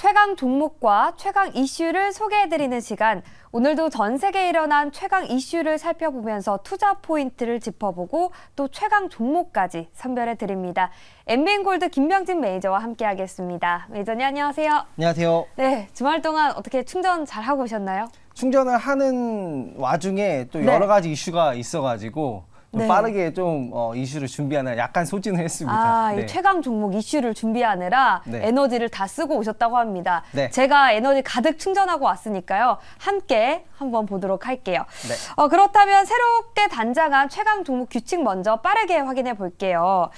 최강 종목과 최강 이슈를 소개해드리는 시간. 오늘도 전 세계에 일어난 최강 이슈를 살펴보면서 투자 포인트를 짚어보고 또 최강 종목까지 선별해드립니다. MBN골드 김병진 매니저와 함께하겠습니다. 매니저님 안녕하세요. 안녕하세요. 네, 주말 동안 어떻게 충전 잘 하고 오셨나요? 충전을 하는 와중에 또 여러 가지 이슈가 있어가지고 좀 빠르게 좀 이슈를 준비하느라 약간 소진을 했습니다. 이 최강 종목 이슈를 준비하느라 에너지를 다 쓰고 오셨다고 합니다. 제가 에너지 가득 충전하고 왔으니까요. 함께 한번 보도록 할게요. 그렇다면 새롭게 단장한 최강 종목 규칙 먼저 빠르게 확인해 볼게요.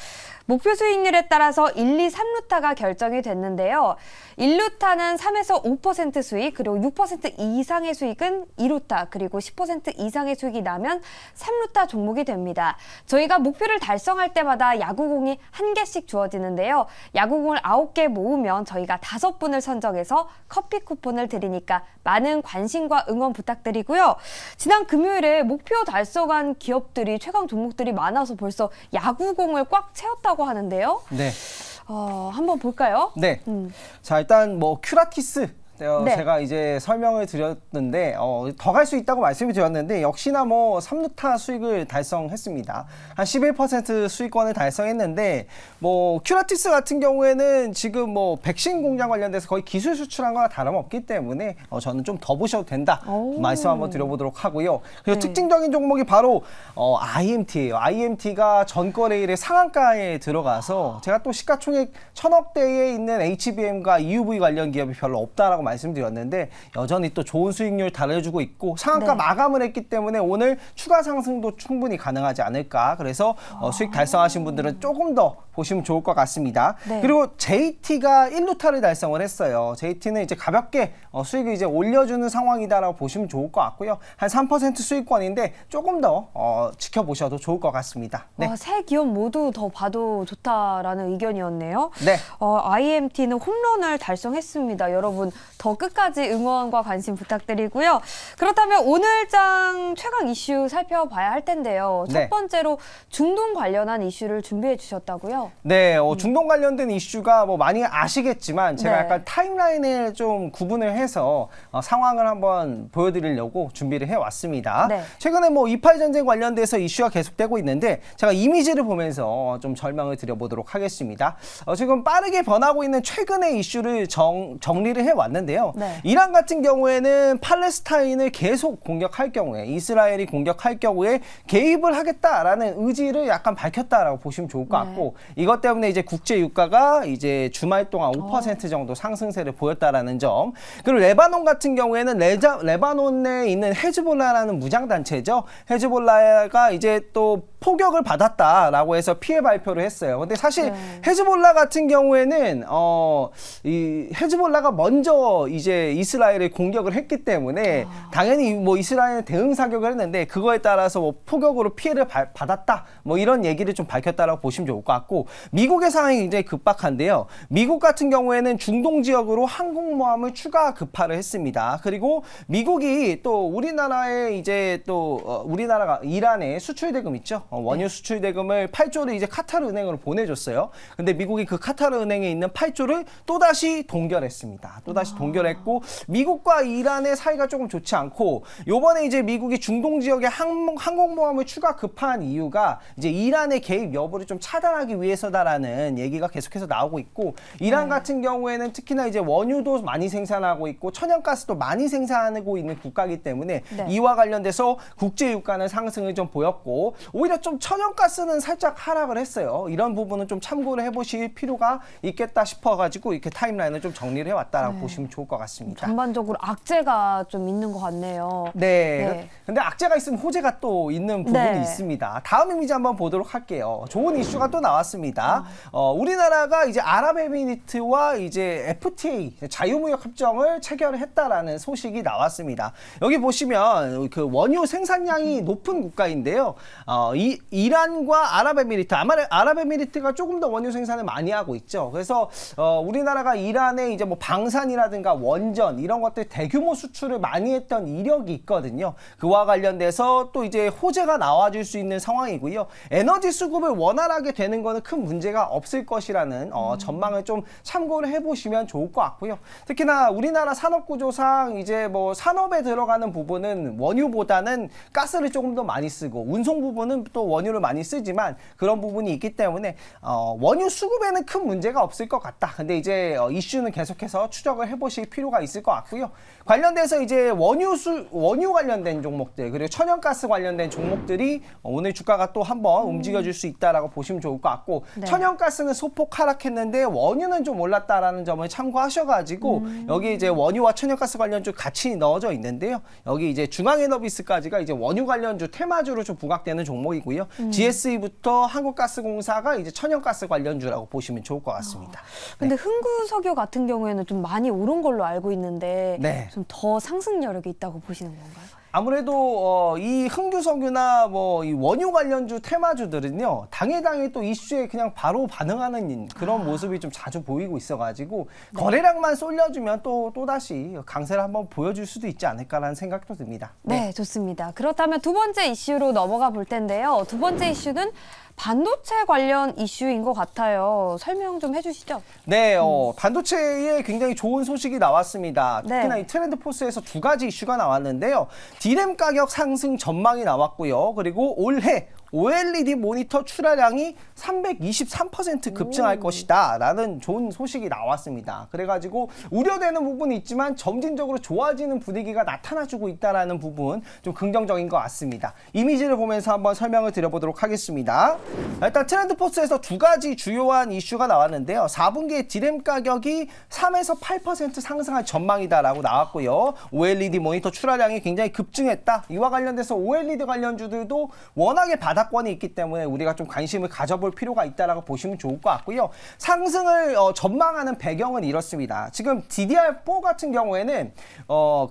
목표 수익률에 따라서 1, 2, 3루타가 결정이 됐는데요. 1루타는 3에서 5% 수익, 그리고 6% 이상의 수익은 2루타, 그리고 10% 이상의 수익이 나면 3루타 종목이 됩니다. 저희가 목표를 달성할 때마다 야구공이 1개씩 주어지는데요. 야구공을 9개 모으면 저희가 5분을 선정해서 커피 쿠폰을 드리니까 많은 관심과 응원 부탁드리고요. 지난 금요일에 목표 달성한 기업들이 최강 종목들이 많아서 벌써 야구공을 꽉 채웠다고 하는데요. 한번 볼까요? 자, 일단 큐라티스 제가 이제 설명을 드렸는데 더 갈 수 있다고 말씀을 드렸는데 역시나 3루타 수익을 달성했습니다. 한 11% 수익권을 달성했는데 큐라티스 같은 경우에는 지금 백신 공장 관련돼서 거의 기술 수출한 거와 다름없기 때문에 저는 좀 더 보셔도 된다 말씀 한번 드려보도록 하고요. 그리고 특징적인 종목이 바로 IMT예요. IMT가 전거래일에 상한가에 들어가서 제가 또 시가총액 1000억대에 있는 HBM과 EUV 관련 기업이 별로 없다라고 말씀드렸는데 여전히 또 좋은 수익률 달려주고 있고 상한가 마감을 했기 때문에 오늘 추가 상승도 충분히 가능하지 않을까. 그래서 수익 달성하신 분들은 조금 더 보시면 좋을 것 같습니다. 그리고 JT가 1루타를 달성을 했어요. JT는 이제 가볍게 수익을 이제 올려주는 상황이다라고 보시면 좋을 것 같고요. 한 3% 수익권인데 조금 더 지켜보셔도 좋을 것 같습니다. 세 기업 모두 더 봐도 좋다라는 의견이었네요. IMT는 홈런을 달성했습니다. 여러분 더 끝까지 응원과 관심 부탁드리고요. 그렇다면 오늘장 최강 이슈 살펴봐야 할 텐데요. 첫 번째로 중동 관련한 이슈를 준비해 주셨다고요? 중동 관련된 이슈가 많이 아시겠지만 제가 약간 타임라인을 좀 구분을 해서 상황을 한번 보여드리려고 준비를 해왔습니다. 최근에 이팔 전쟁 관련돼서 이슈가 계속되고 있는데 제가 이미지를 보면서 좀 설명을 드려보도록 하겠습니다. 지금 빠르게 변하고 있는 최근의 이슈를 정리를 해왔는데요. 이란 같은 경우에는 팔레스타인을 계속 공격할 경우에 이스라엘이 공격할 경우에 개입을 하겠다라는 의지를 약간 밝혔다라고 보시면 좋을 것 같고 이것 때문에 이제 국제 유가가 이제 주말 동안 5% 정도 상승세를 보였다라는 점. 그리고 레바논 같은 경우에는 레바논에 있는 헤즈볼라라는 무장 단체죠. 헤즈볼라가 이제 또 포격을 받았다라고 해서 피해 발표를 했어요. 근데 사실 헤즈볼라 같은 경우에는 이 헤즈볼라가 먼저 이제 이스라엘을 공격을 했기 때문에 당연히 이스라엘은 대응 사격을 했는데 그거에 따라서 포격으로 피해를 받았다. 이런 얘기를 좀 밝혔다라고 보시면 좋을 것 같고 미국의 상황이 굉장히 급박한데요. 미국 같은 경우에는 중동 지역으로 항공모함을 추가 급파를 했습니다. 그리고 미국이 또 우리나라에 이제 또 우리나라가 이란에 수출 대금 있죠. 원유 수출 대금을 8조를 이제 카타르 은행으로 보내줬어요. 근데 미국이 그 카타르 은행에 있는 8조를 또다시 동결했습니다. 또다시 동결했고 미국과 이란의 사이가 조금 좋지 않고 요번에 이제 미국이 중동 지역에 항공모함을 추가 급파한 이유가 이제 이란의 개입 여부를 좀 차단하기 위해서다라는 얘기가 계속해서 나오고 있고 이란 같은 경우에는 특히나 이제 원유도 많이 생산하고 있고 천연가스도 많이 생산하고 있는 국가이기 때문에 이와 관련돼서 국제 유가는 상승을 좀 보였고 오히려 좀 천연가스는 살짝 하락을 했어요. 이런 부분은 좀 참고를 해보실 필요가 있겠다 싶어가지고 이렇게 타임라인을 좀 정리를 해왔다라고 보시면 좋을 것 같습니다. 전반적으로 악재가 좀 있는 것 같네요. 근데 악재가 있으면 호재가 또 있는 부분이 있습니다. 다음 이미지 한번 보도록 할게요. 좋은 이슈가 또 나왔습니다. 우리나라가 이제 아랍에미리트와 이제 FTA 자유무역 협정을 체결했다라는 소식이 나왔습니다. 여기 보시면 그 원유 생산량이 높은 국가인데요. 이 이란과 아랍에미리트가 조금 더 원유 생산을 많이 하고 있죠. 그래서 우리나라가 이란에 이제 뭐 방산이라든가 원전 이런 것들 대규모 수출을 많이 했던 이력이 있거든요. 그와 관련돼서 또 이제 호재가 나와줄 수 있는 상황이고요. 에너지 수급을 원활하게 되는 거는 큰 문제가 없을 것이라는 전망을 좀 참고를 해보시면 좋을 것 같고요. 특히나 우리나라 산업구조상 이제 뭐 산업에 들어가는 부분은 원유보다는 가스를 조금 더 많이 쓰고 운송 부분은 또 원유를 많이 쓰지만 그런 부분이 있기 때문에 원유 수급에는 큰 문제가 없을 것 같다. 근데 이제 이슈는 계속해서 추적을 해보실 필요가 있을 것 같고요. 관련돼서 이제 원유 관련된 종목들 그리고 천연가스 관련된 종목들이 오늘 주가가 또 한번 움직여줄 수 있다라고 보시면 좋을 것 같고 네. 천연가스는 소폭 하락했는데 원유는 좀 올랐다라는 점을 참고하셔가지고 여기 이제 원유와 천연가스 관련주 같이 넣어져 있는데요. 여기 이제 중앙에너비스까지가 이제 원유 관련주 테마주로 좀 부각되는 종목이고요. GSE부터 한국가스공사가 이제 천연가스 관련주라고 보시면 좋을 것 같습니다. 근데 네. 흥구석유 같은 경우에는 좀 많이 오른 걸로 알고 있는데 네. 좀 더 상승 여력이 있다고 보시는 건가요? 아무래도 이 흥규석유나 뭐 이 원유 관련주 테마주들은요 당해 또 이슈에 그냥 바로 반응하는 그런 모습이 좀 자주 보이고 있어가지고 네. 거래량만 쏠려주면 또다시 강세를 한번 보여줄 수도 있지 않을까라는 생각도 듭니다. 네, 좋습니다. 그렇다면 두 번째 이슈로 넘어가 볼 텐데요. 두 번째 이슈는 반도체 관련 이슈인 것 같아요. 설명 좀 해주시죠. 네, 반도체에 굉장히 좋은 소식이 나왔습니다. 특히나 이 트렌드포스에서 두 가지 이슈가 나왔는데요. D램 가격 상승 전망이 나왔고요. 그리고 올해 OLED 모니터 출하량이 323% 급증할 것이다 라는 좋은 소식이 나왔습니다. 그래가지고 우려되는 부분이 있지만 점진적으로 좋아지는 분위기가 나타나주고 있다는 부분 좀 긍정적인 것 같습니다. 이미지를 보면서 한번 설명을 드려보도록 하겠습니다. 일단 트렌드포스에서 두 가지 주요한 이슈가 나왔는데요. 4분기에 D램 가격이 3에서 8% 상승할 전망이다라고 나왔고요. OLED 모니터 출하량이 굉장히 급증했다. 이와 관련돼서 OLED 관련주들도 워낙에 바닥권이 있기 때문에 우리가 좀 관심을 가져볼 필요가 있다라고 보시면 좋을 것 같고요. 상승을 전망하는 배경은 이렇습니다. 지금 DDR4 같은 경우에는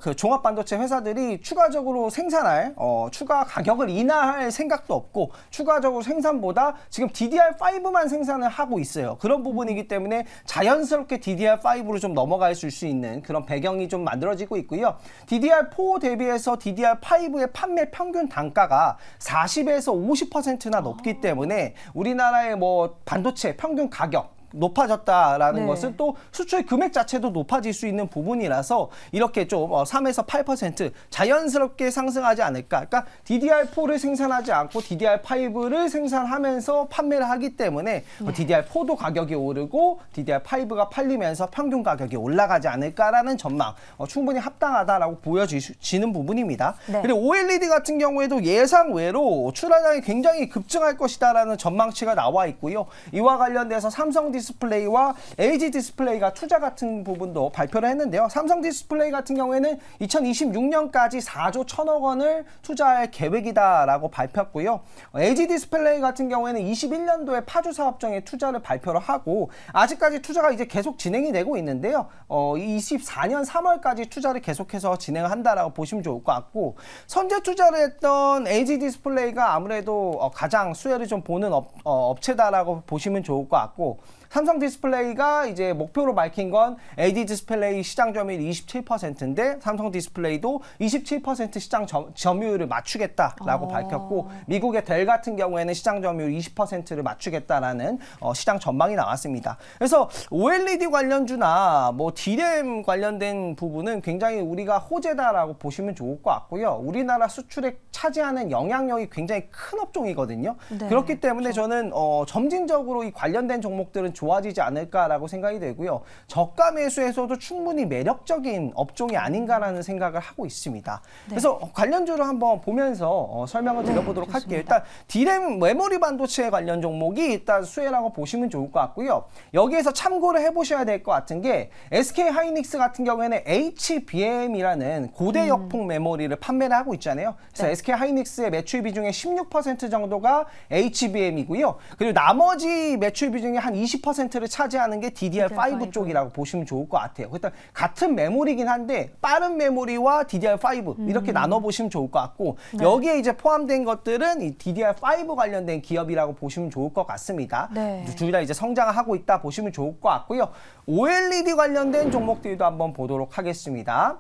그 종합 반도체 회사들이 추가적으로 생산할 추가 가격을 인하할 생각도 없고 추가적으로 생산보다 지금 DDR5만 생산을 하고 있어요. 그런 부분이기 때문에 자연스럽게 DDR5로 좀 넘어갈 수 있는 그런 배경이 좀 만들어지고 있고요. DDR4 대비해서 DDR5의 판매 평균 단가가 40에서 50%나 높기 때문에 우리나라의 뭐 반도체 평균 가격 높아졌다라는 것은 또 수출 금액 자체도 높아질 수 있는 부분이라서 이렇게 좀 3에서 8% 자연스럽게 상승하지 않을까. 그러니까 DDR4를 생산하지 않고 DDR5를 생산하면서 판매를 하기 때문에 DDR4도 가격이 오르고 DDR5가 팔리면서 평균 가격이 올라가지 않을까라는 전망 충분히 합당하다라고 보여지는 부분입니다. 그리고 OLED 같은 경우에도 예상외로 출하량이 굉장히 급증할 것이다라는 전망치가 나와 있고요. 이와 관련돼서 삼성 디스플레이와 LG 디스플레이가 투자 같은 부분도 발표를 했는데요. 삼성 디스플레이 같은 경우에는 2026년까지 4조 1천억 원을 투자할 계획이다라고 발표했고요. LG 디스플레이 같은 경우에는 21년도에 파주 사업장에 투자를 발표를 하고 아직까지 투자가 이제 계속 진행이 되고 있는데요. 24년 3월까지 투자를 계속해서 진행을 한다라고 보시면 좋을 것 같고 선제 투자를 했던 LG 디스플레이가 아무래도 가장 수혜를 좀 보는 업체다라고 보시면 좋을 것 같고 삼성 디스플레이가 이제 목표로 밝힌 건 LG 디스플레이 시장 점유율이 27%인데 삼성 디스플레이도 27% 시장 점유율을 맞추겠다라고 밝혔고 미국의 델 같은 경우에는 시장 점유율 20%를 맞추겠다라는 시장 전망이 나왔습니다. 그래서 OLED 관련주나 뭐 D램 관련된 부분은 굉장히 우리가 호재다라고 보시면 좋을 것 같고요. 우리나라 수출에 차지하는 영향력이 굉장히 큰 업종이거든요. 그렇기 때문에 저는 점진적으로 이 관련된 종목들은 좋아지지 않을까라고 생각이 되고요. 저가 매수에서도 충분히 매력적인 업종이 아닌가라는 생각을 하고 있습니다. 그래서 관련주를 한번 보면서 설명을 드려보도록 할게요. 일단 D램 메모리 반도체 관련 종목이 일단 수혜라고 보시면 좋을 것 같고요. 여기에서 참고를 해보셔야 될 것 같은 게 SK 하이닉스 같은 경우에는 HBM이라는 고대 역폭 메모리를 판매를 하고 있잖아요. 그래서 SK 하이닉스의 매출 비중의 16% 정도가 HBM이고요. 그리고 나머지 매출 비중이 한 20% 20%를 차지하는 게 DDR5 쪽이라고 보시면 좋을 것 같아요. 일단 같은 메모리긴 한데 빠른 메모리와 DDR5 이렇게 나눠보시면 좋을 것 같고 네. 여기에 이제 포함된 것들은 이 DDR5 관련된 기업이라고 보시면 좋을 것 같습니다. 네. 둘 다 이제 성장을 하고 있다 보시면 좋을 것 같고요. OLED 관련된 종목들도 한번 보도록 하겠습니다.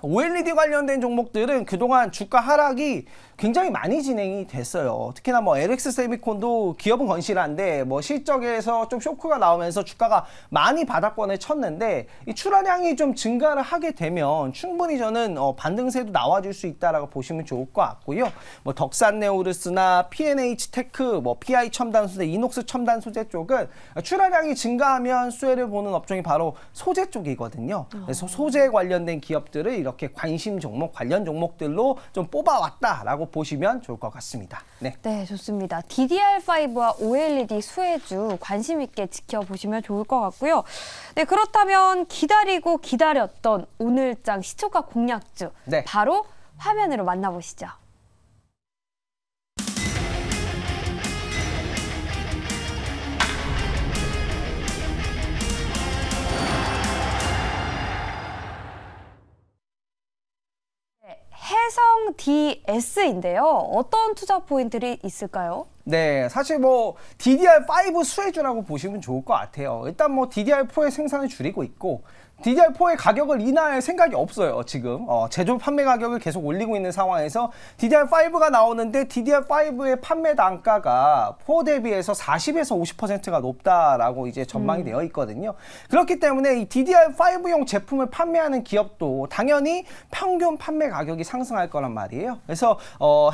OLED 관련된 종목들은 그동안 주가 하락이 굉장히 많이 진행이 됐어요. 특히나 뭐 LX 세미콘도 기업은 건실한데 뭐 실적에서 좀 쇼크가 나오면서 주가가 많이 바닥권을 쳤는데 이 출하량이 좀 증가를 하게 되면 충분히 저는 반등세도 나와줄 수 있다라고 보시면 좋을 것 같고요. 뭐 덕산네오르스나 P&H 테크, 뭐 PI 첨단 소재, 이녹스 첨단 소재 쪽은 출하량이 증가하면 수혜를 보는 업종이 바로 소재 쪽이거든요. 그래서 소재 관련된 기업들을 이렇게 관심 종목, 관련 종목들로 좀 뽑아왔다라고 보시면 좋을 것 같습니다. 네, 네, 좋습니다. DDR5와 OLED 수혜주 관심 있게 지켜보시면 좋을 것 같고요. 네, 그렇다면 기다리고 기다렸던 오늘장 시초가 공략주 네. 바로 화면으로 만나보시죠. 해성 DS인데요. 어떤 투자 포인트들이 있을까요? 네, 사실 뭐 DDR5 수혜주라고 보시면 좋을 것 같아요. 일단 뭐 DDR4의 생산을 줄이고 있고 DDR4의 가격을 인하할 생각이 없어요. 지금 제조 판매 가격을 계속 올리고 있는 상황에서 DDR5가 나오는데 DDR5의 판매 단가가 4 대비해서 40에서 50%가 높다라고 이제 전망이 되어 있거든요. 그렇기 때문에 이 DDR5용 제품을 판매하는 기업도 당연히 평균 판매 가격이 상승할 거란 말이에요. 그래서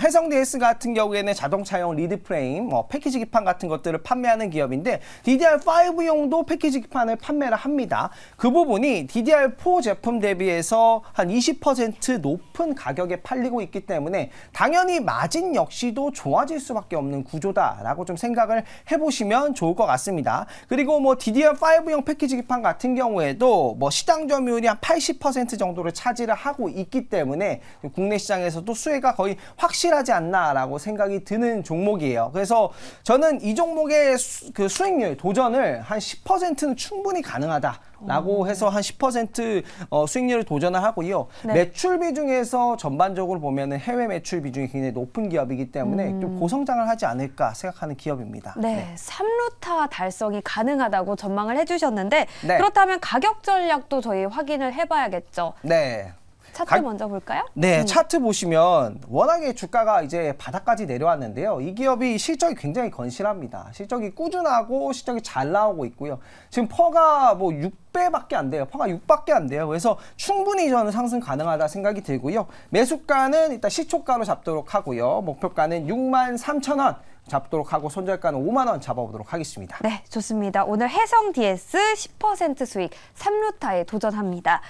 해성 DS 같은 경우에는 자동차용 리드 프레임, 패키지 기판 같은 것들을 판매하는 기업인데 DDR5용도 패키지 기판을 판매를 합니다. 그 부분이 DDR4 제품 대비해서 한 20% 높은 가격에 팔리고 있기 때문에 당연히 마진 역시도 좋아질 수밖에 없는 구조다라고 좀 생각을 해보시면 좋을 것 같습니다. 그리고 뭐 DDR5용 패키지 기판 같은 경우에도 뭐 시장 점유율이 한 80% 정도를 차지를 하고 있기 때문에 국내 시장에서도 수혜가 거의 확실하지 않나라고 생각이 드는 종목이에요. 그래서 저는 이 종목의 그 수익률 도전을 한 10%는 충분히 가능하다라고 해서 한 10% 수익률을 도전을 하고요. 네. 매출 비중에서 전반적으로 보면은 해외 매출 비중이 굉장히 높은 기업이기 때문에 좀 고성장을 하지 않을까 생각하는 기업입니다. 네, 네. 3루타 달성이 가능하다고 전망을 해주셨는데 네. 그렇다면 가격 전략도 저희 확인을 해봐야겠죠. 네. 차트 먼저 볼까요? 네, 차트 보시면 워낙에 주가가 이제 바닥까지 내려왔는데요. 이 기업이 실적이 굉장히 건실합니다. 실적이 꾸준하고 실적이 잘 나오고 있고요. 지금 퍼가 뭐 6배밖에 안 돼요. 퍼가 6밖에 안 돼요. 그래서 충분히 저는 상승 가능하다 생각이 들고요. 매수가는 일단 시초가로 잡도록 하고요. 목표가는 63,000원. 잡도록 하고 손절가는 5만 원 잡아보도록 하겠습니다. 네, 좋습니다. 오늘 해성 DS 10% 수익 3루타에 도전합니다.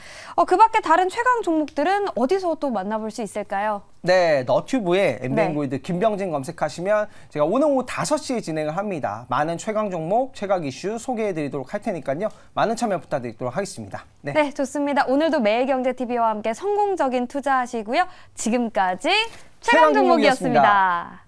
그 밖에 다른 최강 종목들은 어디서 또 만나볼 수 있을까요? 네, 너튜브에 엠비엔골드 네. 김병진 검색하시면 제가 오늘 오후 5시에 진행을 합니다. 많은 최강 종목, 최강 이슈 소개해드리도록 할 테니까요. 많은 참여 부탁드리도록 하겠습니다. 네, 네 좋습니다. 오늘도 매일경제TV와 함께 성공적인 투자하시고요. 지금까지 최강 종목이었습니다.